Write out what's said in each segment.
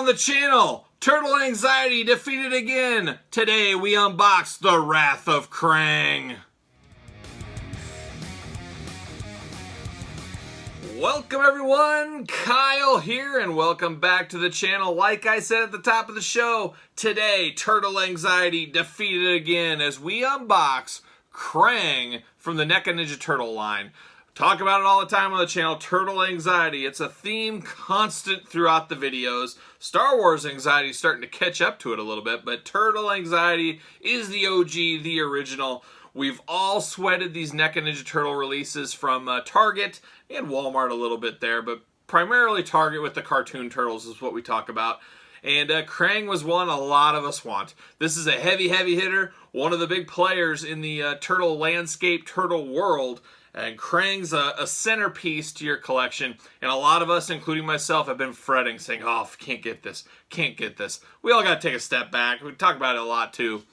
on the channel. Turtle anxiety defeated again. Today we unbox the Wrath of Krang. Welcome everyone, Kyle here, and welcome back to the channel. Like I said at the top of the show, today Turtle anxiety defeated again as we unbox Krang from the NECA Ninja Turtle line. Talk about it all the time on the channel, Turtle anxiety. It's a theme constant throughout the videos. Star Wars anxiety is starting to catch up to it a little bit, but Turtle anxiety is the OG, the original. We've all sweated these NECA Ninja Turtle releases from Target and Walmart a little bit there, but primarily Target with the cartoon turtles is what we talk about. And Krang was one a lot of us want. This is a heavy hitter, one of the big players in the turtle landscape, turtle world. And Krang's a centerpiece to your collection, and a lot of us, including myself, have been fretting, saying, oh, can't get this, can't get this. We all got to take a step back. We talk about it a lot, too.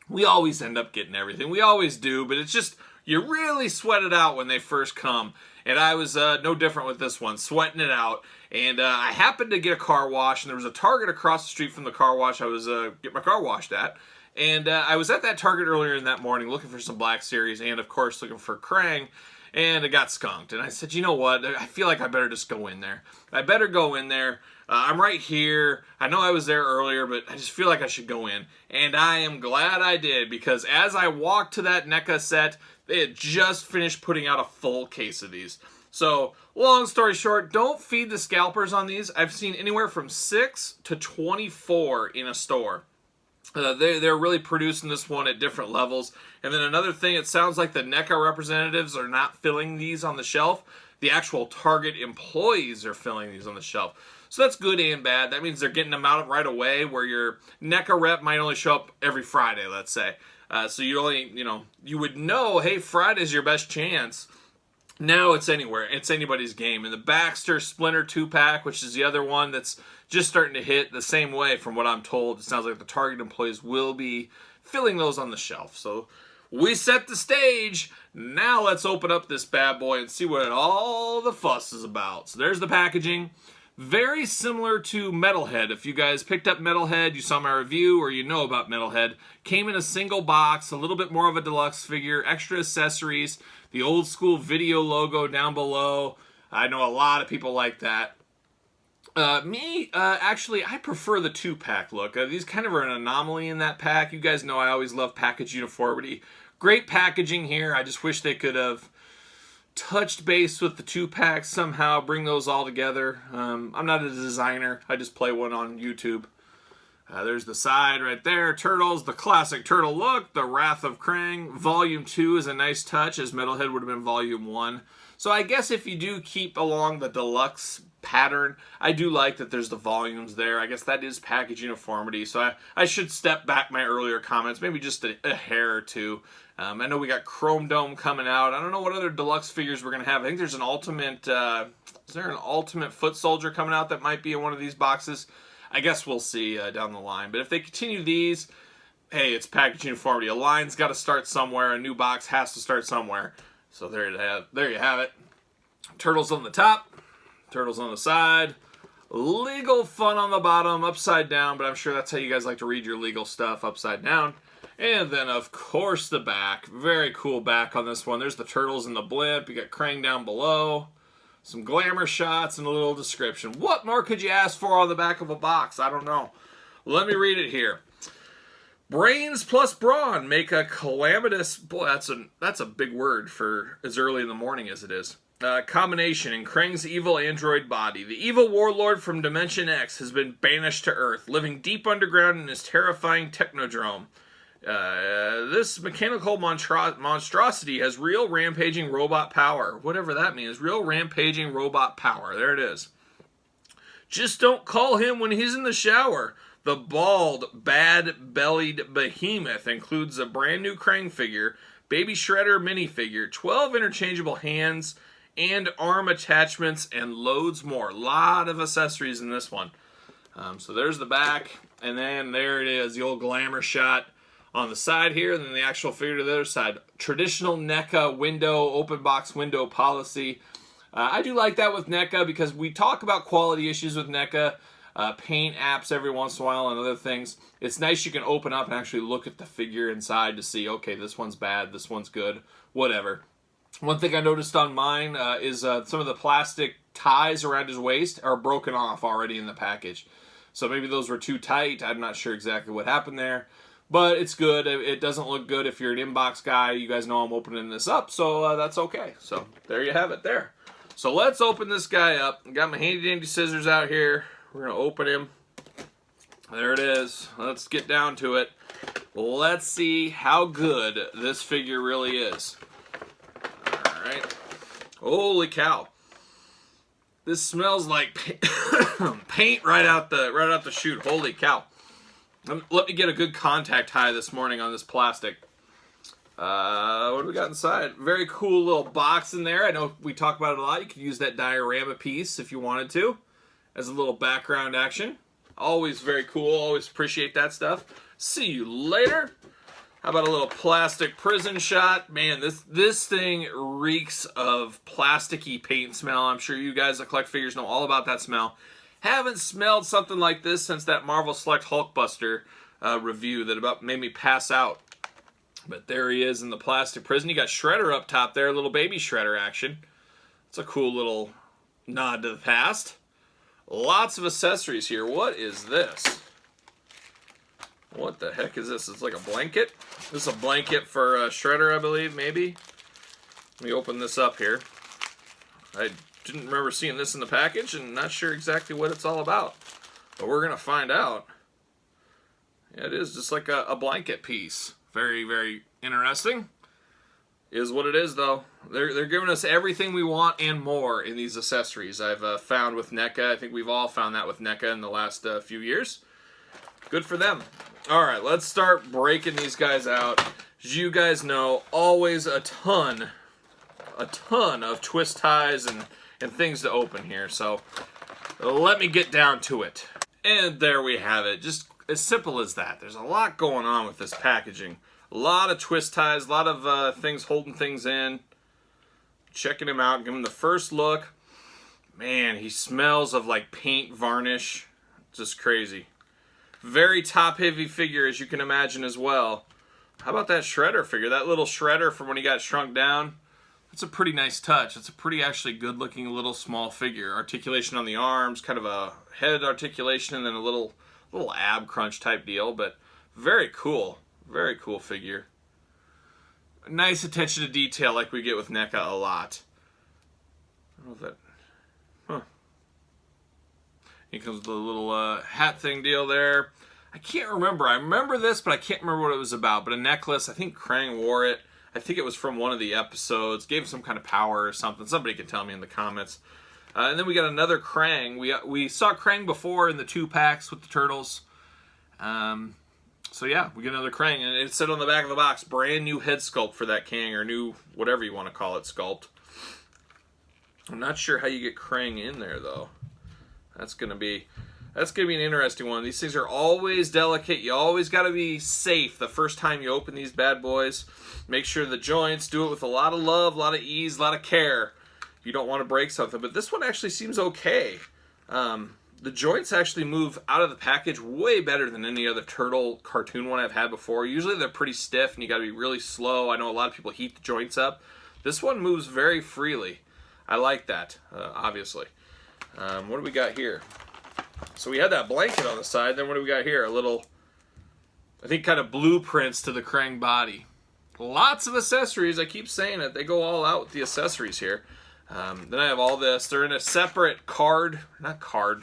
We always end up getting everything. We always do, but it's just, you really sweat it out when they first come. And I was no different with this one, sweating it out. And I happened to get a car wash, and there was a Target across the street from the car wash I was getting my car washed at. And I was at that Target earlier in that morning looking for some Black Series and, of course, looking for Krang, and it got skunked. And I said, you know what? I feel like I better just go in there. I better go in there. I'm right here. I know I was there earlier, but I just feel like I should go in. And I am glad I did, because as I walked to that NECA set, they had just finished putting out a full case of these. So, long story short, don't feed the scalpers on these. I've seen anywhere from 6 to 24 in a store. They're really producing this one at different levels. And then another thing, it sounds like the NECA representatives are not filling these on the shelf. The actual Target employees are filling these on the shelf. So that's good and bad. That means they're getting them out right away, where your NECA rep might only show up every Friday, let's say. So you only, you would know, hey, Friday's your best chance. Now it's anywhere. It's anybody's game. And the Baxter Splinter 2-pack, which is the other one that's just starting to hit the same way from what I'm told. It sounds like the Target employees will be filling those on the shelf. So we set the stage. Now let's open up this bad boy and see what all the fuss is about. So there's the packaging. Very similar to Metalhead. If you guys picked up Metalhead, you saw my review, or you know about Metalhead. Came in a single box, a little bit more of a deluxe figure, extra accessories, the old school video logo down below. I know a lot of people like that. Actually, I prefer the 2-pack look. These kind of are an anomaly in that pack. You guys know I always love package uniformity. Great packaging here. I just wish they could have touched base with the 2-packs somehow, bring those all together. I'm not a designer. I just play one on YouTube. There's the side right there. Turtles, the classic turtle look. The Wrath of Krang. Volume 2 is a nice touch, as Metalhead would have been Volume 1. So I guess if you do keep along the deluxe pattern, I do like that there's the volumes there. I guess that is package uniformity. So I should step back my earlier comments, maybe just a hair or two. I know we got Chrome Dome coming out. I don't know what other deluxe figures we're going to have. I think there's an ultimate, is there an ultimate foot soldier coming out that might be in one of these boxes? I guess we'll see down the line. But if they continue these, hey, it's package uniformity. A line's got to start somewhere. A new box has to start somewhere. So there you have it. Turtles on the top. Turtles on the side. Legal fun on the bottom, upside down. But I'm sure that's how you guys like to read your legal stuff, upside down. And then, of course, the back. Very cool back on this one. There's the turtles and the blimp. You got Krang down below. Some glamour shots and a little description. What more could you ask for on the back of a box? I don't know. Let me read it here. Brains plus brawn make a calamitous... Boy, that's a big word for as early in the morning as it is. Combination in Krang's evil android body. The evil warlord from Dimension X has been banished to Earth, living deep underground in his terrifying technodrome. This mechanical monstrosity has real rampaging robot power. Whatever that means. Real rampaging robot power. There it is. Just don't call him when he's in the shower. The bald, bad-bellied behemoth includes a brand new Krang figure, Baby Shredder minifigure, 12 interchangeable hands and arm attachments, and loads more. A lot of accessories in this one. So there's the back, and then there it is, the old glamour shot on the side here, and then the actual figure to the other side. Traditional NECA window, open box window policy. I do like that with NECA because we talk about quality issues with NECA. paint apps every once in a while and other things. It's nice you can open up and actually look at the figure inside to see, okay, this one's bad, this one's good, whatever. One thing I noticed on mine is some of the plastic ties around his waist are broken off already in the package. So maybe those were too tight. I'm not sure exactly what happened there. But it's good. It doesn't look good if you're an inbox guy. You guys know I'm opening this up, so that's okay. So there you have it there. So let's open this guy up. Got my handy dandy scissors out here. We're going to open him. There it is. Let's get down to it. Let's see how good this figure really is. All right. Holy cow. This smells like paint right out the chute. Holy cow. Let me get a good contact high this morning on this plastic. What do we got inside? Very cool little box in there. I know we talk about it a lot. You could use that diorama piece if you wanted to as a little background action. Always very cool. Always appreciate that stuff. See you later. How about a little plastic prison shot? Man, this thing reeks of plasticky paint smell. I'm sure you guys that collect figures know all about that smell. Haven't smelled something like this since that Marvel Select Hulkbuster review that about made me pass out. But there he is in the plastic prison. You got Shredder up top there, little baby Shredder action. It's a cool little nod to the past. Lots of accessories here. What is this? What the heck is this? It's like a blanket. This is a blanket for Shredder, I believe, maybe. Let me open this up here. I didn't remember seeing this in the package and not sure exactly what it's all about. But we're going to find out. Yeah, it is just like a blanket piece. Very, very interesting. Is what it is, though. They're giving us everything we want and more in these accessories. I've found with NECA. I think we've all found that with NECA in the last few years. Good for them. All right, let's start breaking these guys out. As you guys know, always a ton of twist ties and things to open here. So let me get down to it. And there we have it. Just as simple as that. There's a lot going on with this packaging. A lot of twist ties, a lot of things holding things in. Checking him out, give him the first look. Man, he smells of like paint varnish. Just crazy. Very top-heavy figure, as you can imagine as well. How about that Shredder figure? That little Shredder from when he got shrunk down. That's a pretty nice touch. It's a pretty actually good-looking little small figure. Articulation on the arms, kind of a head articulation, and then a little ab crunch type deal. But very cool. Very cool figure. Nice attention to detail like we get with NECA a lot. I don't know if that... Huh. Here comes the little hat thing deal there. I can't remember. I remember this, but I can't remember what it was about. But a necklace. I think Krang wore it. I think it was from one of the episodes. Gave some kind of power or something. Somebody can tell me in the comments. And then we got another Krang. We saw Krang before in the 2-packs with the turtles. So yeah, we get another Krang. And it said on the back of the box, brand new head sculpt for that Kang, or new, whatever you want to call it, sculpt. I'm not sure how you get Krang in there, though. That's gonna be an interesting one. These things are always delicate. You always got to be safe the first time you open these bad boys. Make sure the joints, do it with a lot of love, a lot of ease, a lot of care. You don't want to break something. But this one actually seems okay. The joints actually move out of the package way better than any other turtle cartoon one I've had before. Usually they're pretty stiff and you got to be really slow. I know a lot of people heat the joints up. This one moves very freely. I like that, obviously. What do we got here? So we had that blanket on the side. Then what do we got here? A little, I think, kind of blueprints to the Krang body. Lots of accessories. I keep saying it. They go all out with the accessories here. Then I have all this. They're in a separate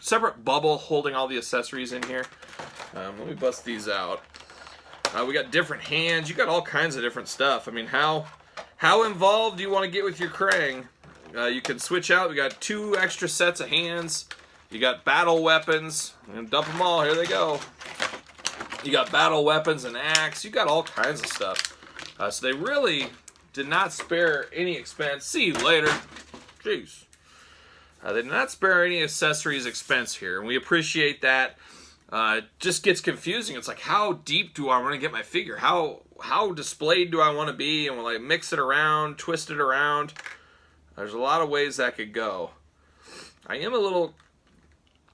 separate bubble holding all the accessories in here. Let me bust these out. We got different hands. You got all kinds of different stuff. I mean, how involved do you want to get with your Krang? You can switch out. We got 2 extra sets of hands. You got battle weapons. I'm going to dump them all. Here they go. You got battle weapons and axe. You got all kinds of stuff. So they really did not spare any expense. See you later. Jeez. They did not spare any accessories expense here, and we appreciate that. It just gets confusing. It's like, how deep do I want to get my figure? How displayed do I want to be? And will I mix it around, twist it around? There's a lot of ways that could go. I am a little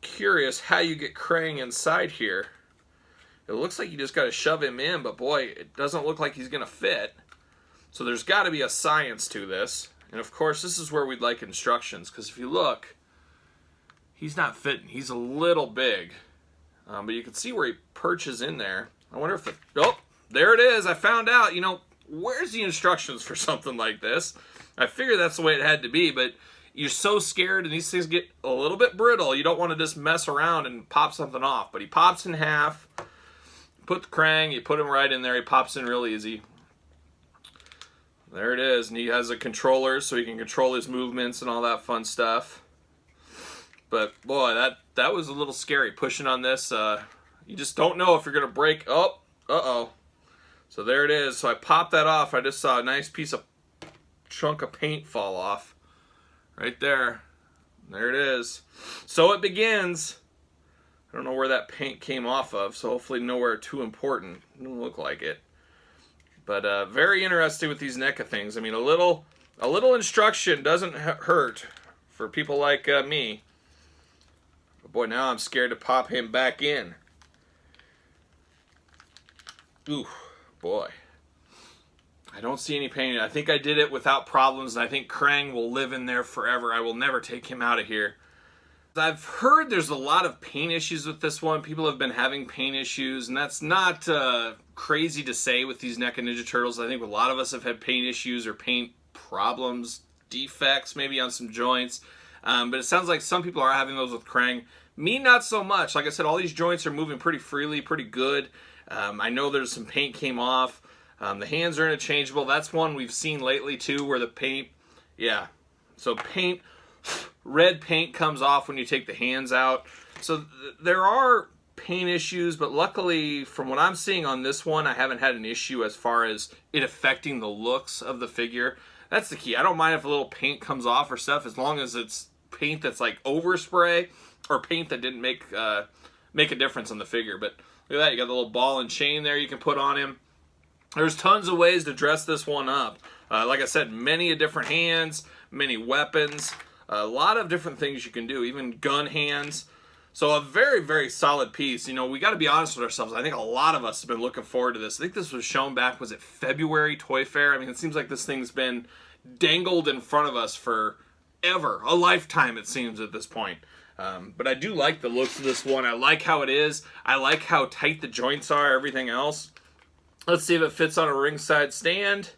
curious how you get Krang inside here. It looks like you just got to shove him in, but boy, it doesn't look like he's going to fit. So there's got to be a science to this. And of course, this is where we'd like instructions, because if you look, he's not fitting. He's a little big. But you can see where he perches in there. I wonder if oh, there it is. I found out. You know, where's the instructions for something like this? I figured that's the way it had to be, but you're so scared and these things get a little bit brittle. You don't want to just mess around and pop something off. But he pops in half. Put the Krang, you put him right in there. He pops in real easy. There it is. And he has a controller so he can control his movements and all that fun stuff. But boy, that was a little scary pushing on this. You just don't know if you're going to break. Oh, uh-oh. So there it is. So I popped that off. I just saw a nice piece of chunk of paint fall off. Right there. There it is. So it begins. I don't know where that paint came off of, so hopefully nowhere too important. It doesn't look like it. But very interesting with these NECA things. I mean, a little instruction doesn't hurt for people like me. But boy, now I'm scared to pop him back in. Ooh, boy. I don't see any paint. I think I did it without problems, and I think Krang will live in there forever. I will never take him out of here. I've heard there's a lot of paint issues with this one. People have been having paint issues, and that's not crazy to say with these NECA Ninja Turtles. I think a lot of us have had paint issues or paint problems, defects maybe on some joints. But it sounds like some people are having those with Krang. Me, not so much. Like I said, all these joints are moving pretty freely, pretty good. I know there's some paint came off. The hands are interchangeable. That's one we've seen lately too, where the paint, yeah. So paint, red paint comes off when you take the hands out. So there are paint issues, but luckily from what I'm seeing on this one, I haven't had an issue as far as it affecting the looks of the figure. That's the key. I don't mind if a little paint comes off or stuff, as long as it's paint that's like overspray or paint that didn't make a difference on the figure. But look at that, you got the little ball and chain there you can put on him. There's tons of ways to dress this one up. Like I said, many different hands, many weapons, a lot of different things you can do, even gun hands. So a very, very solid piece. You know, we got to be honest with ourselves. I think a lot of us have been looking forward to this. I think this was shown back, was it February Toy Fair? I mean, it seems like this thing's been dangled in front of us for ever, a lifetime it seems at this point. But I do like the looks of this one. I like how it is. I like how tight the joints are, everything else. Let's see if it fits on a ringside stand.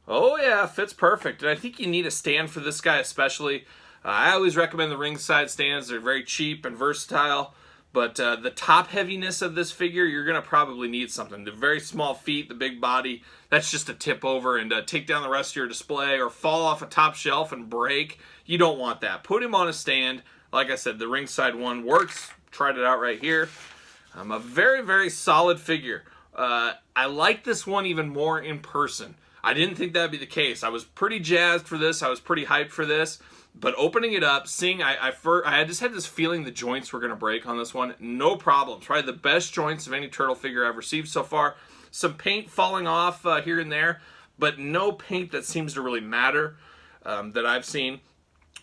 Oh yeah, fits perfect. And I think you need a stand for this guy especially. I always recommend the ringside stands. They're very cheap and versatile. But the top heaviness of this figure, you're going to probably need something. The very small feet, the big body, that's just a tip over and take down the rest of your display or fall off a top shelf and break. You don't want that. Put him on a stand. Like I said, the ringside one works. Tried it out right here. A very, very solid figure. I like this one even more in person. I didn't think that'd be the case. I was pretty jazzed for this. I was pretty hyped for this. But opening it up, seeing, I just had this feeling the joints were going to break on this one. No problems. Probably the best joints of any turtle figure I've received so far. Some paint falling off here and there, but no paint that seems to really matter that I've seen.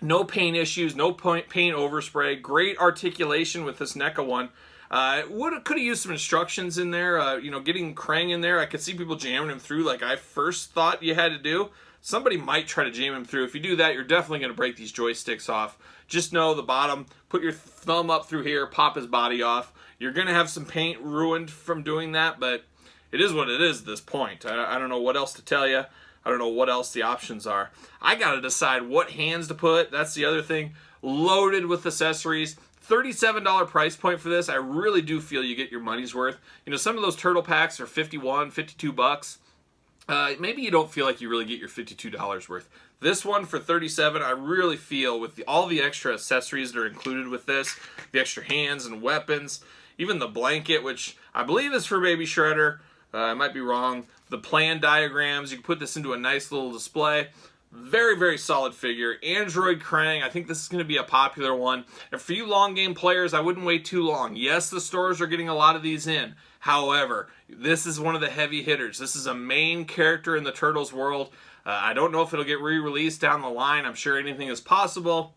No paint issues, no paint overspray. Great articulation with this NECA one. Could have used some instructions in there, you know, getting Krang in there. I could see people jamming him through like I first thought you had to do. Somebody might try to jam him through. If you do that, you're definitely going to break these joysticks off. Just know the bottom, put your thumb up through here, pop his body off. You're going to have some paint ruined from doing that, but it is what it is at this point. I don't know what else to tell you. I don't know what else the options are. I got to decide what hands to put. That's the other thing. Loaded with accessories. $37 price point for this. I really do feel you get your money's worth. You know, some of those turtle packs are $51, $52. Maybe you don't feel like you really get your $52 worth. This one for $37, I really feel with all the extra accessories that are included with this, the extra hands and weapons, even the blanket, which I believe is for Baby Shredder. I might be wrong. The plan diagrams, you can put this into a nice little display. Very, very solid figure. Android Krang, I think this is going to be a popular one. And for you long game players, I wouldn't wait too long. Yes, the stores are getting a lot of these in. However, this is one of the heavy hitters. This is a main character in the Turtles world. I don't know if it'll get re-released down the line. I'm sure anything is possible.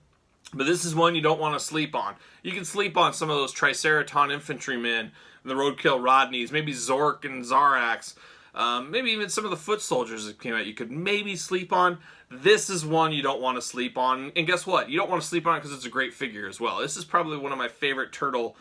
But this is one you don't want to sleep on. You can sleep on some of those Triceraton infantrymen, the Roadkill Rodneys, maybe Zork and Zarax, maybe even some of the foot soldiers that came out you could maybe sleep on. This is one you don't want to sleep on. And guess what? You don't want to sleep on it because it's a great figure as well. This is probably one of my favorite turtle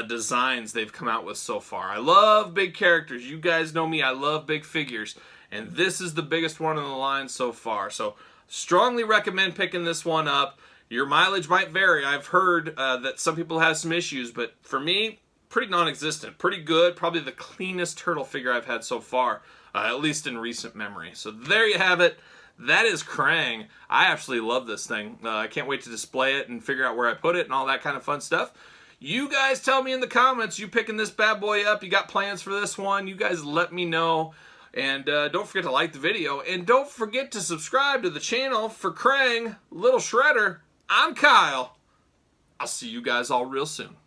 designs they've come out with so far. I love big characters. You guys know me. I love big figures. And this is the biggest one in the line so far. So strongly recommend picking this one up. Your mileage might vary. I've heard that some people have some issues, but for me, pretty non-existent. Pretty good. Probably the cleanest turtle figure I've had so far, at least in recent memory. So there you have it. That is Krang. I absolutely love this thing. I can't wait to display it and figure out where I put it and all that kind of fun stuff. You guys tell me in the comments, you picking this bad boy up? You got plans for this one? You guys let me know. And don't forget to like the video. And don't forget to subscribe to the channel. For Krang, Little Shredder, I'm Kyle. I'll see you guys all real soon.